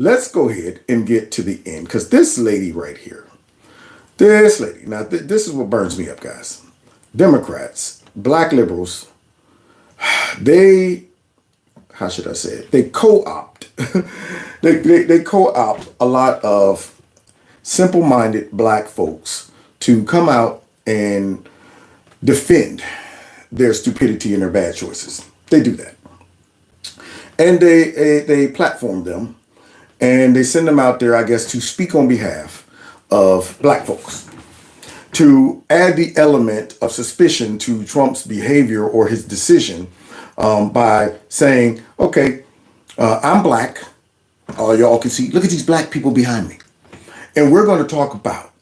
let's go ahead and get to the end, because this lady right here, this lady, now this is what burns me up, guys. Democrats, black liberals, they, how should I say it? They co-opt. they co-opt a lot of simple-minded black folks to come out and defend their stupidity and their bad choices. They do that. And they platform them, and they send them out there, I guess, to speak on behalf of black folks, to add the element of suspicion to Trump's behavior or his decision by saying, okay, I'm black. Y'all can see, look at these black people behind me. And we're going to talk about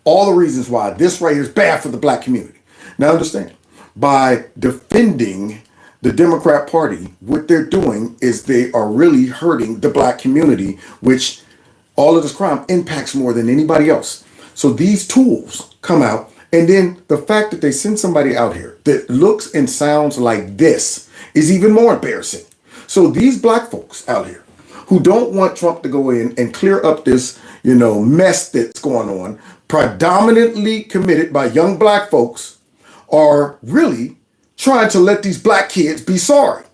all the reasons why this right here is bad for the black community. Now understand, by defending the Democrat Party, what they're doing is they are really hurting the black community, which all of this crime impacts more than anybody else. So these tools come out, and then the fact that they send somebody out here that looks and sounds like this is even more embarrassing. So these black folks out here who don't want Trump to go in and clear up this, mess that's going on, predominantly committed by young black folks, are really trying to let these black kids be sorry.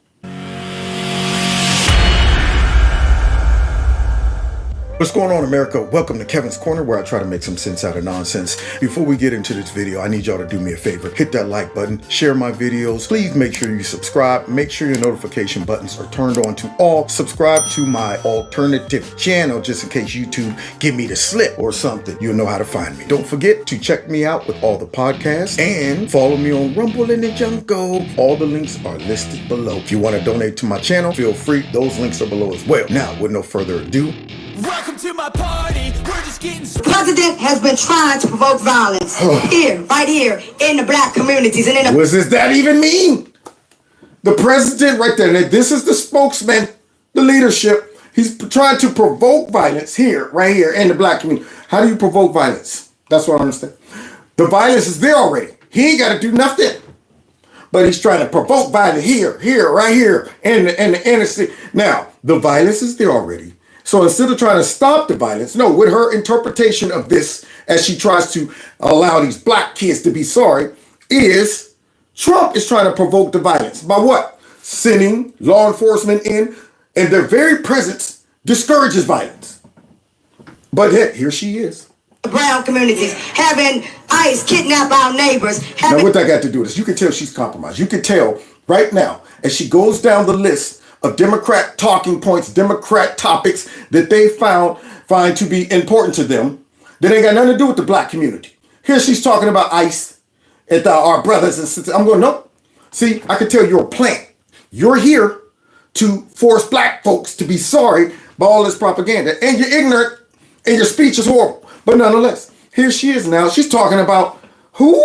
What's going on, America? Welcome to Kevin's Corner, where I try to make some sense out of nonsense. Before we get into this video, I need y'all to do me a favor. Hit that like button, share my videos. Please make sure you subscribe. Make sure your notification buttons are turned on to all. Subscribe to my alternative channel, just in case YouTube give me the slip or something. You'll know how to find me. Don't forget to check me out with all the podcasts and follow me on Rumble in the Jungle. All the links are listed below. If you want to donate to my channel, feel free. Those links are below as well. Now, with no further ado, welcome to my party. We're just getting started. The president has been trying to provoke violence here, right here, in the black communities. And in the what does that even mean? The president right there, this is the spokesman, the leadership. He's trying to provoke violence here, right here, in the black community. How do you provoke violence? That's what I understand. The violence is there already. He ain't got to do nothing. But he's trying to provoke violence here, right here, in the inner city. Now, the violence is there already. So instead of trying to stop the violence, no, with her interpretation of this, as she tries to allow these black kids to be sorry, is Trump is trying to provoke the violence. By what? Sending law enforcement in, and their very presence discourages violence. But here she is. brown communities, having ICE kidnap our neighbors. Now what that got to do with this? You can tell she's compromised. You can tell right now, as she goes down the list of Democrat talking points, Democrat topics that they find to be important to them, that ain't got nothing to do with the black community. Here she's talking about ICE and our brothers and sisters. I'm going, nope. See, I can tell you're a plant. You're here to force black folks to be sorry by all this propaganda. And you're ignorant and your speech is horrible. But nonetheless, here she is now. She's talking about who?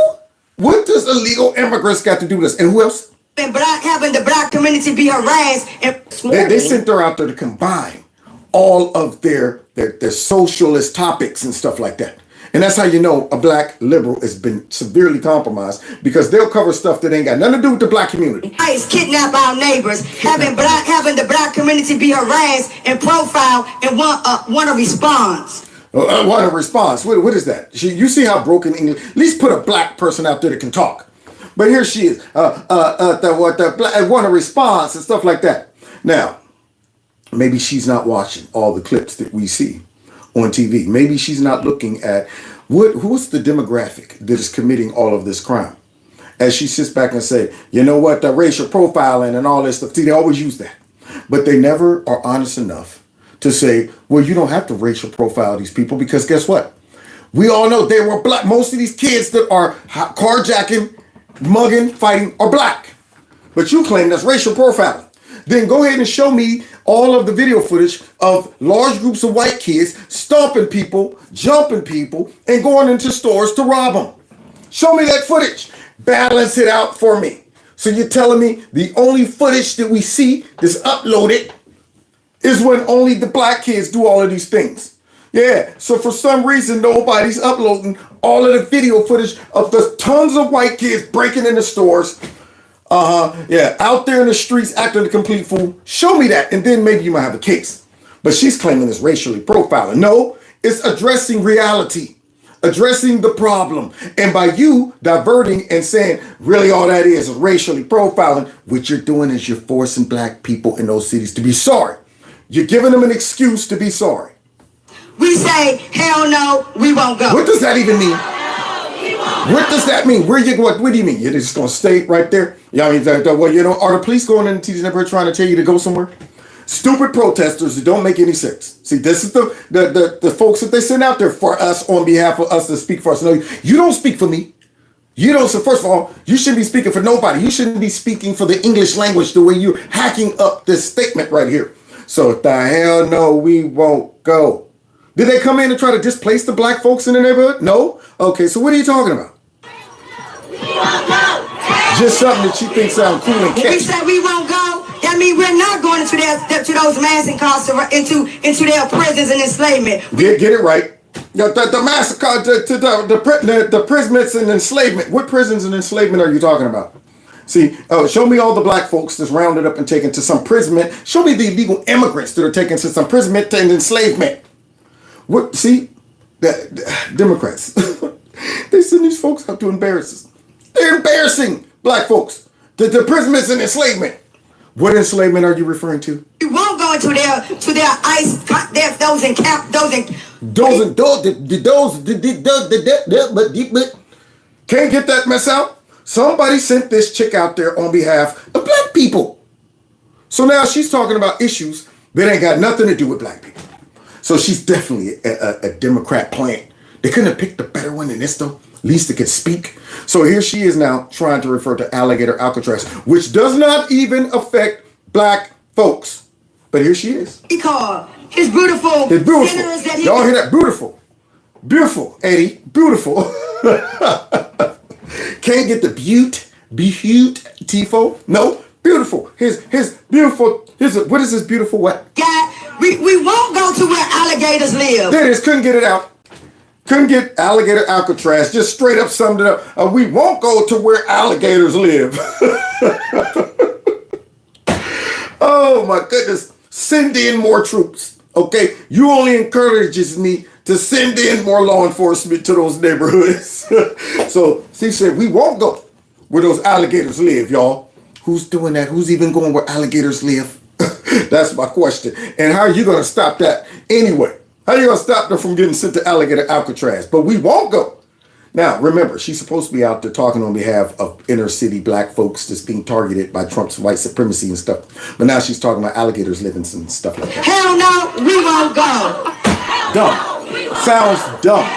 What does illegal immigrants got to do with this? And who else? And having the black community be harassed. And they sent her out there to combine all of their socialist topics and stuff like that. And that's how you know a black liberal has been severely compromised, because they'll cover stuff that ain't got nothing to do with the black community. ICE kidnap our neighbors, having the black community be harassed and profiled and want a response. Want a response? What is that? You see how broken English? At least put a black person out there that can talk. But here she is, want a response and stuff like that. Now, maybe she's not watching all the clips that we see on TV. Maybe she's not looking at who's the demographic that is committing all of this crime. As she sits back and say, you know what, the racial profiling and all this stuff. See, they always use that. But they never are honest enough to say, well, you don't have to racial profile these people, because guess what? We all know they were black. Most of these kids that are carjacking, mugging, fighting are black. But you claim that's racial profiling. Then go ahead and show me all of the video footage of large groups of white kids stomping people, jumping people, and going into stores to rob them. Show me that footage. Balance it out for me. So you're telling me the only footage that we see that's uploaded is when only the black kids do all of these things. Yeah, so for some reason, nobody's uploading all of the video footage of the tons of white kids breaking into stores. Out there in the streets acting a complete fool. Show me that, and then maybe you might have a case. But she's claiming it's racially profiling. No, it's addressing reality, addressing the problem. And by you diverting and saying, really all that is racially profiling, what you're doing is you're forcing black people in those cities to be sorry. You're giving them an excuse to be sorry. We say, hell no, we won't go. What does that even mean? What does that mean? Where you going? What do you mean? You're just going to stay right there? Yeah, I mean, well, you know, are the police going in and teaching everybody trying to tell you to go somewhere? Stupid protesters that don't make any sense. See, this is the folks that they send out there for us on behalf of us to speak for us. No, you don't speak for me. You don't. So first of all, you shouldn't be speaking for nobody. You shouldn't be speaking for the English language the way you're hacking up this statement right here. So the hell no, we won't go. Did they come in and try to displace the black folks in the neighborhood? No? Okay, so what are you talking about? Just something that you think sounds cool and catchy. We said we won't go. That means we're not going to those mass incarceration, into their prisons and enslavement. Get it right. The massacre, the prisons and enslavement. What prisons and enslavement are you talking about? See, show me all the black folks that's rounded up and taken to some imprisonment. Show me the illegal immigrants that are taken to some imprisonment and enslavement. What? See, the Democrats, they send these folks out to embarrass us. They're embarrassing black folks. The imprisonments and enslavement. What enslavement are you referring to? We won't go into their ICE, those in camp, Can't get that mess out. Somebody sent this chick out there on behalf of black people. So now she's talking about issues that ain't got nothing to do with black people. So she's definitely a Democrat plant. They couldn't have picked a better one than this, though. At least it could speak. So here she is now trying to refer to alligator Alcatraz, which does not even affect black folks. But here she is. He called his beautiful. It's beautiful. Y'all hear that? Beautiful. Beautiful, Eddie. Beautiful. Can't get the Tifo. No. Beautiful. His beautiful. What is this beautiful what? God, we won't go to where alligators live. There it is. Couldn't get it out. Couldn't get alligator Alcatraz. Just straight up summed it up. We won't go to where alligators live. Oh my goodness. Send in more troops. Okay. You only encourages me to send in more law enforcement to those neighborhoods. So she said, we won't go where those alligators live, y'all. Who's doing that? Who's even going where alligators live? That's my question. And how are you going to stop that anyway? How are you going to stop them from getting sent to alligator Alcatraz? But we won't go. Now, remember, she's supposed to be out there talking on behalf of inner city black folks that's being targeted by Trump's white supremacy and stuff. But now she's talking about alligators living and stuff like that. Hell no, we won't go. Dumb. Sounds dumb.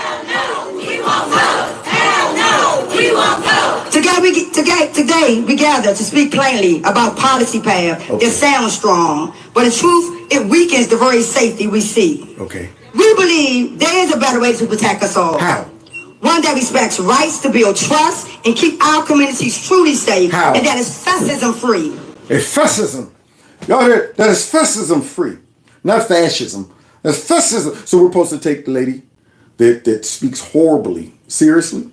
Today we gather to speak plainly about policy path that sounds strong, but in truth, it weakens the very safety we see. Okay. We believe there is a better way to protect us all. How? One that respects rights to build trust and keep our communities truly safe. How? And that is fascism free. It's fascism. Y'all hear? That is fascism free. Not fascism. That's fascism. So we're supposed to take the lady that speaks horribly seriously.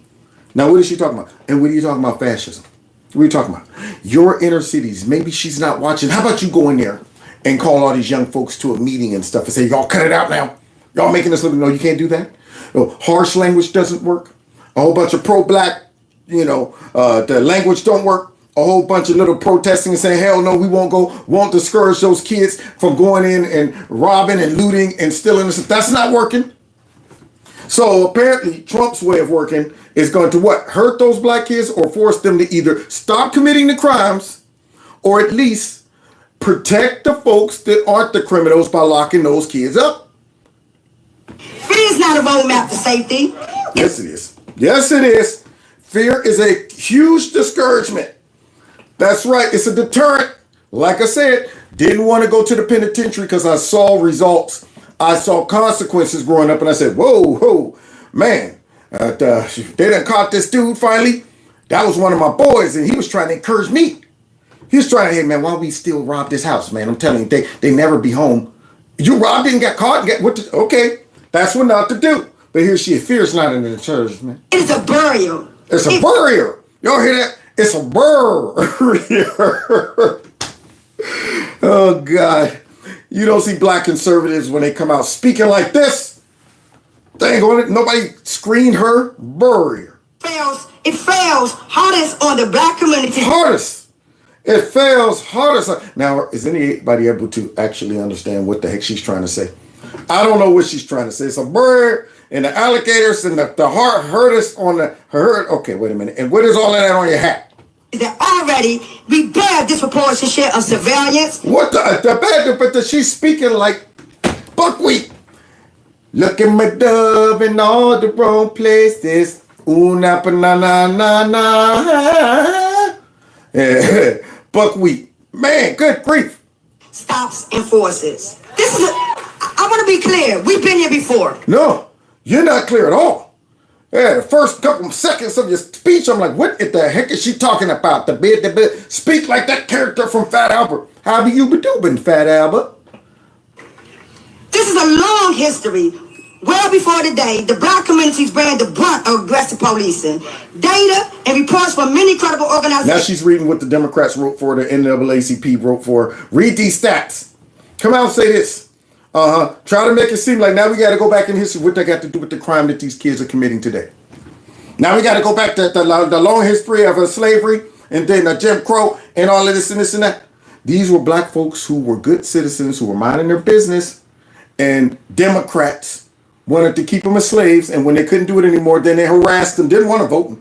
Now, what is she talking about? And what are you talking about fascism? What are you talking about? Your inner cities. Maybe she's not watching. How about you go in there and call all these young folks to a meeting and stuff and say, y'all cut it out now. Y'all making us look. No, you can't do that. No, harsh language doesn't work. A whole bunch of pro-black, the language don't work. A whole bunch of little protesting and saying, hell no, we won't go. Won't discourage those kids from going in and robbing and looting and stealing. That's not working. So apparently Trump's way of working is going to what? Hurt those black kids or force them to either stop committing the crimes or at least protect the folks that aren't the criminals by locking those kids up. Fear is not a roadmap to safety. Yes, it is. Yes, it is. Fear is a huge discouragement. That's right. It's a deterrent. Like I said, didn't want to go to the penitentiary because I saw results. I saw consequences growing up and I said, whoa, man, they done caught this dude finally. That was one of my boys and he was trying to encourage me. He was trying to, hey man, why we still rob this house, man? I'm telling you, they never be home. You robbed it and got caught. Okay, that's what not to do. But here she is. Fear is not an encouragement. It's a burial. It's a burial. Y'all hear that? It's a burial. Oh, God. You don't see black conservatives when they come out speaking like this. They ain't going to, nobody screened her, bury her. It fails hardest on the black community. Hardest. It fails hardest. Now, is anybody able to actually understand what the heck she's trying to say? I don't know what she's trying to say. It's a bird and the alligators and the heart hurtest on the hurt. Okay, wait a minute. And what is all of that on your hat? That already we bear disproportionate share of civilians. What the bad? But she's speaking like buckwheat. Look at my dove in all the wrong places. Ooh, na na na na. Yeah, buckwheat. Man, good grief. Stops and forces. This is I want to be clear. We've been here before. No, you're not clear at all. Yeah, the first couple seconds of your speech, I'm like, what the heck is she talking about? The bit. Speak like that character from Fat Albert. How be you doing, Fat Albert? This is a long history. Well before today, the black communities bear the brunt of aggressive policing. Data and reports from many credible organizations. Now she's reading what the Democrats wrote for, the NAACP wrote for. Read these stats. Come out and say this. Try to make it seem like now we got to go back in history. What they got to do with the crime that these kids are committing today? Now we got to go back to the long history of slavery and then Jim Crow and all of this and this and that. These were black folks who were good citizens who were minding their business, and Democrats wanted to keep them as slaves, and when they couldn't do it anymore, then they harassed them, didn't want to vote.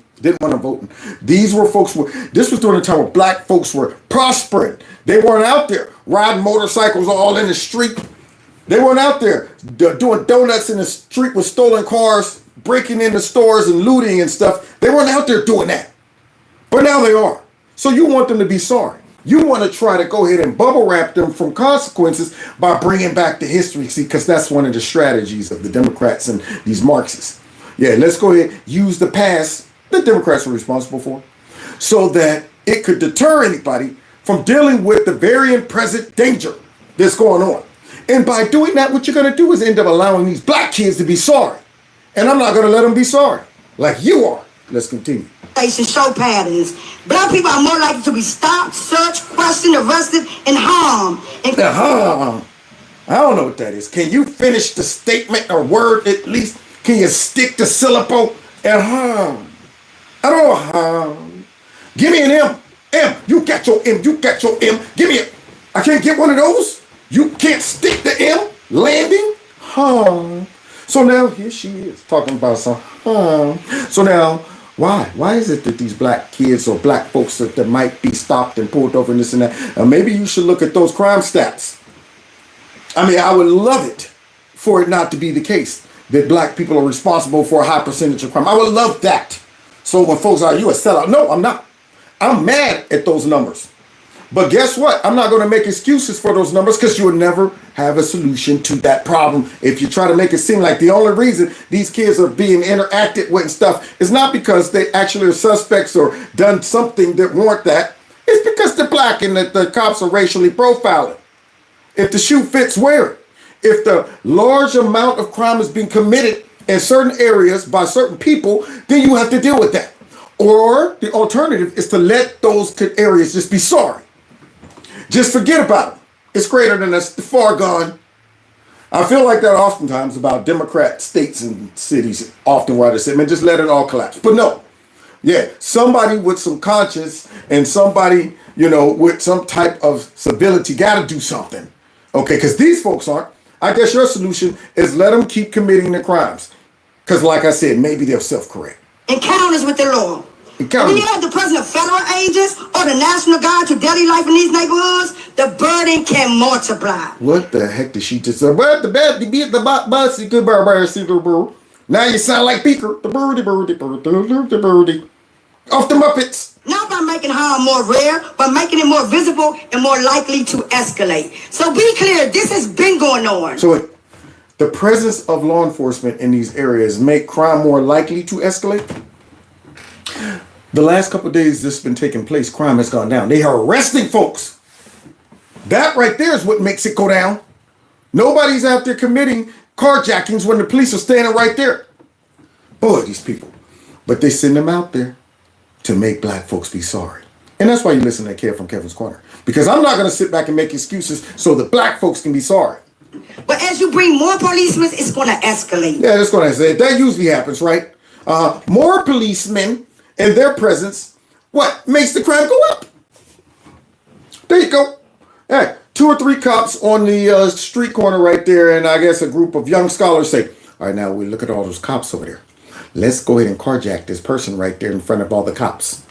These were folks this was during the time where black folks were prospering. They weren't out there riding motorcycles all in the street. They weren't out there doing donuts in the street with stolen cars, breaking into stores and looting and stuff. They weren't out there doing that. But now they are. So you want them to be sorry. You want to try to go ahead and bubble wrap them from consequences by bringing back the history. See, because that's one of the strategies of the Democrats and these Marxists. Yeah, let's go ahead, use the past the Democrats were responsible for, so that it could deter anybody from dealing with the very present danger that's going on. And by doing that, what you're going to do is end up allowing these black kids to be sorry. And I'm not going to let them be sorry, like you are. Let's continue. Show patterns. Black people are more likely to be stopped, searched, questioned, arrested, and harmed. I don't know what that is. Can you finish the statement or word at least? Can you stick the syllable and harm? I don't know harm. Give me an M. M. You got your M. You got your M. Give me it. I can't get one of those. You can't stick the M. Landing. Harm. So now here she is talking about some harm. So now, why? Why is it that these black kids or black folks that might be stopped and pulled over and this and that? Maybe you should look at those crime stats. I mean, I would love it for it not to be the case that black people are responsible for a high percentage of crime. I would love that. So when folks are, you a sellout? No, I'm not. I'm mad at those numbers. But guess what? I'm not going to make excuses for those numbers, because you will never have a solution to that problem if you try to make it seem like the only reason these kids are being interacted with and stuff is not because they actually are suspects or done something that warrant that. It's because they're black and the cops are racially profiling. If the shoe fits, wear it. If the large amount of crime is being committed in certain areas by certain people, then you have to deal with that. Or the alternative is to let those areas just be sorry. Just forget about it. It's greater than us, far gone. I feel like that oftentimes about Democrat states and cities, often where they say, man, just let it all collapse. But no. Yeah, somebody with some conscience and somebody, with some type of civility got to do something. Okay, because these folks aren't. I guess your solution is let them keep committing the crimes. Because like I said, maybe they'll self-correct. Encounters with the law. When you have the presence of federal agents or the National Guard to daily life in these neighborhoods, the burden can multiply. What the heck did she just say? Well, the bad to beat the bus, you could now you sound like Beaker. The birdie. Off the Muppets. Not by making harm more rare, but making it more visible and more likely to escalate. So be clear, this has been going on. So the presence of law enforcement in these areas make crime more likely to escalate? The last couple of days this has been taking place, crime has gone down. They are arresting folks. That right there is what makes it go down. Nobody's out there committing carjackings when the police are standing right there. Boy, these people. But they send them out there to make black folks be sorry. And that's why you listen to Kev from Kevin's Corner. Because I'm not going to sit back and make excuses so that black folks can be sorry. But as you bring more policemen, it's going to escalate. Yeah, that's going to say that usually happens, right? More policemen and their presence, what makes the crime go up? There you go. Hey, 2 or 3 cops on the street corner right there, and I guess a group of young scholars say, all right, now we look at all those cops over there. Let's go ahead and carjack this person right there in front of all the cops.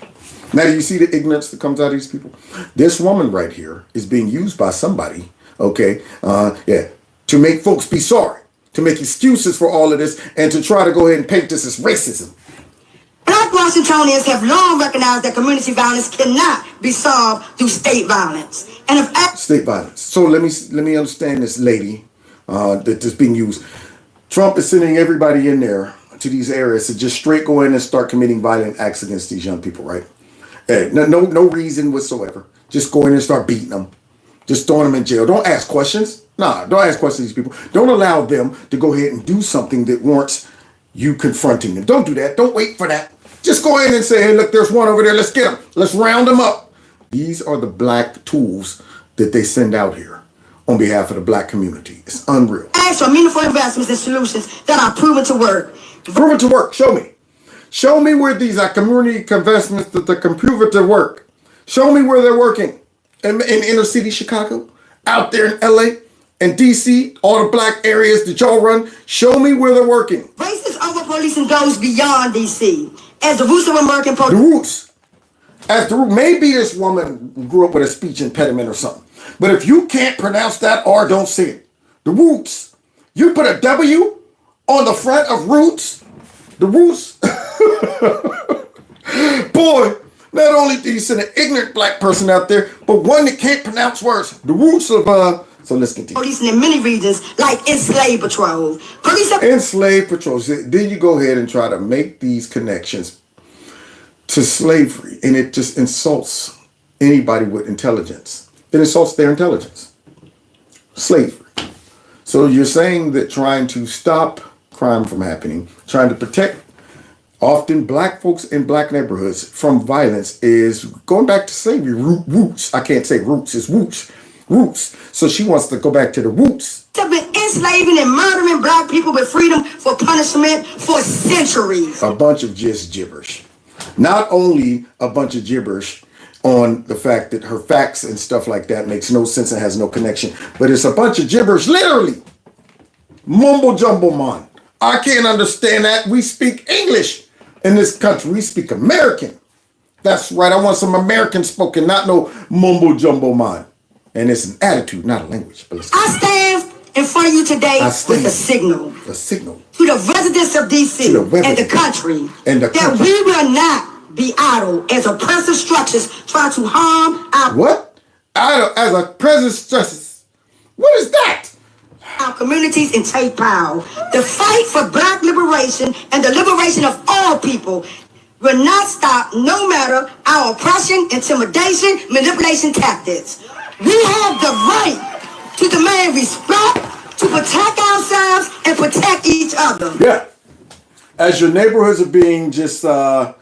Now, do you see the ignorance that comes out of these people? This woman right here is being used by somebody, okay, to make folks be sorry, to make excuses for all of this, and to try to go ahead and paint this as racism. Black Washingtonians have long recognized that community violence cannot be solved through state violence. And if state violence. So let me understand this lady that's being used. Trump is sending everybody in there to these areas to just straight go in and start committing violent acts against these young people, right? Hey, no reason whatsoever. Just go in and start beating them. Just throwing them in jail. Don't ask questions. Nah, don't ask questions to these people. Don't allow them to go ahead and do something that warrants you confronting them. Don't do that. Don't wait for that. Just go in and say, hey, look, there's one over there. Let's get him. Let's round them up. These are the black tools that they send out here on behalf of the black community. It's unreal. Ask for meaningful investments and solutions that are proven to work. Proven to work. Show me. Show me where these are community investments that are proven to work. Show me where they're working. In inner city Chicago, out there in LA, and DC, all the black areas that y'all run. Show me where they're working. Racist over-policing goes beyond DC. As the roots of American The roots. As the root. Maybe this woman grew up with a speech impediment or something. But if you can't pronounce that R, don't say it. The roots. You put a W on the front of roots. The roots. Boy, not only do you send an ignorant black person out there, but one that can't pronounce words. The roots of so let's continue. Policing in many regions, like enslaved patrols. Enslaved patrols. Then you go ahead and try to make these connections to slavery, and it just insults anybody with intelligence. It insults their intelligence. Slavery. So you're saying that trying to stop crime from happening, trying to protect often black folks in black neighborhoods from violence is going back to slavery. Roots. I can't say roots. It's roots. Roots. So she wants to go back to the roots. Have been enslaving and murdering black people with freedom for punishment for centuries. A bunch of just gibberish. Not only a bunch of gibberish on the fact that her facts and stuff like that makes no sense and has no connection, but it's a bunch of gibberish, literally. Mumble jumble, man. I can't understand that. We speak English in this country. We speak American. That's right. I want some American spoken, not no mumble jumble, man. And it's an attitude, not a language. But I stand in front of you today with a signal. A signal. To the residents of D.C. and the country. That we will not be idle as oppressive structures try to harm our... What? Idle as oppressive structures? What is that? Our communities and take power. The fight for black liberation and the liberation of all people will not stop no matter our oppression, intimidation, manipulation tactics. We have the right to demand respect, to protect ourselves and protect each other. Yeah. As your neighborhoods are being just, overran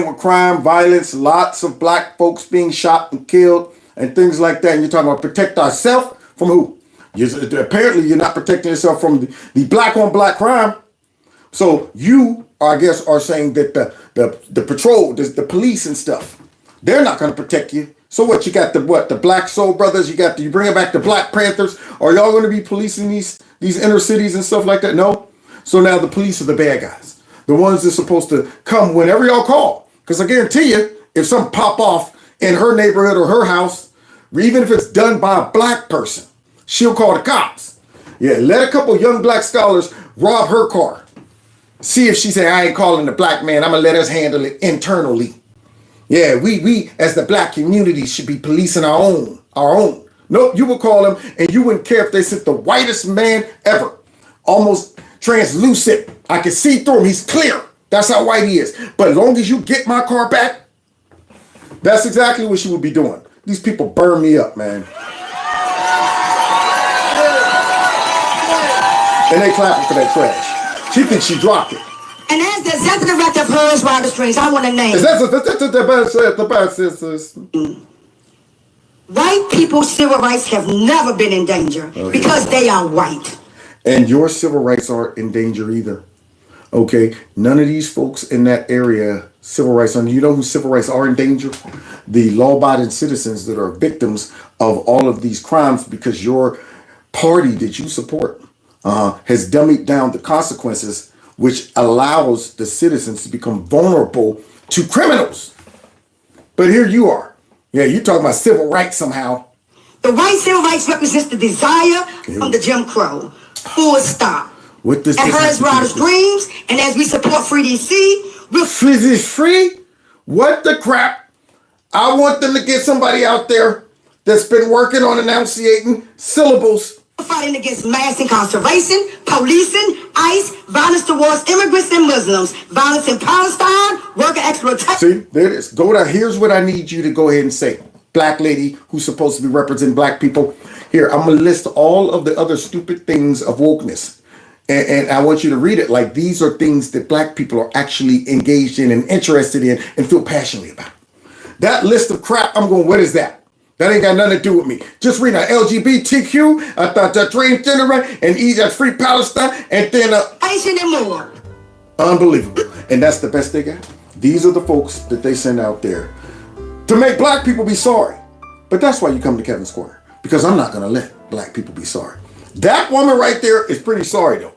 with crime, violence, lots of black folks being shot and killed and things like that. And you're talking about protect ourselves from who? Apparently you're not protecting yourself from the black on black crime. So you, I guess, are saying that the patrol, the police and stuff, they're not going to protect you. So what, you got the Black Soul Brothers, you bring back the Black Panthers. Are y'all going to be policing these inner cities and stuff like that? No. So now the police are the bad guys. The ones that's supposed to come whenever y'all call. Because I guarantee you, if something pop off in her neighborhood or her house, even if it's done by a black person, she'll call the cops. Yeah, let a couple young black scholars rob her car. See if she say, I ain't calling the black man. I'm going to let us handle it internally. Yeah, we as the black community should be policing our own. Nope, you would call them and you wouldn't care if they sent the whitest man ever. Almost translucent. I can see through him. He's clear. That's how white he is. But as long as you get my car back, that's exactly what she would be doing. These people burn me up, man. And they clapping for that trash. She thinks she dropped it. And as As the executive director of Hers Rider Strings, I want to name white people's civil rights have never been in danger because they are white. And your civil rights aren't in danger either. Okay, none of these folks in that area, civil rights, and you know who civil rights are in danger? The law-abiding citizens that are victims of all of these crimes because your party that you support has dummied down the consequences, which allows the citizens to become vulnerable to criminals. But here you are. Yeah, you're talking about civil rights somehow. The white civil rights represents the desire from the Jim Crow. Full stop. What this At Hers Riders Dreams, and as we support Free DC, we're free? What the crap? I want them to get somebody out there that's been working on enunciating syllables. fighting against mass incarceration, policing, ICE, violence towards immigrants and Muslims, violence in Palestine, worker exploitation. See, there it is. Go down. Here's what I need you to go ahead and say. Black lady who's supposed to be representing black people. Here, I'm going to list all of the other stupid things of wokeness. And I want you to read it like these are things that black people are actually engaged in and interested in and feel passionately about. That list of crap, I'm going, what is that? That ain't got nothing to do with me. Just read that LGBTQ, I thought that transgender, and that free Palestine, and then Asian and more. Unbelievable. And that's the best they got. These are the folks that they send out there to make black people be sorry. But that's why you come to Kevin's Corner, because I'm not going to let black people be sorry. That woman right there is pretty sorry, though.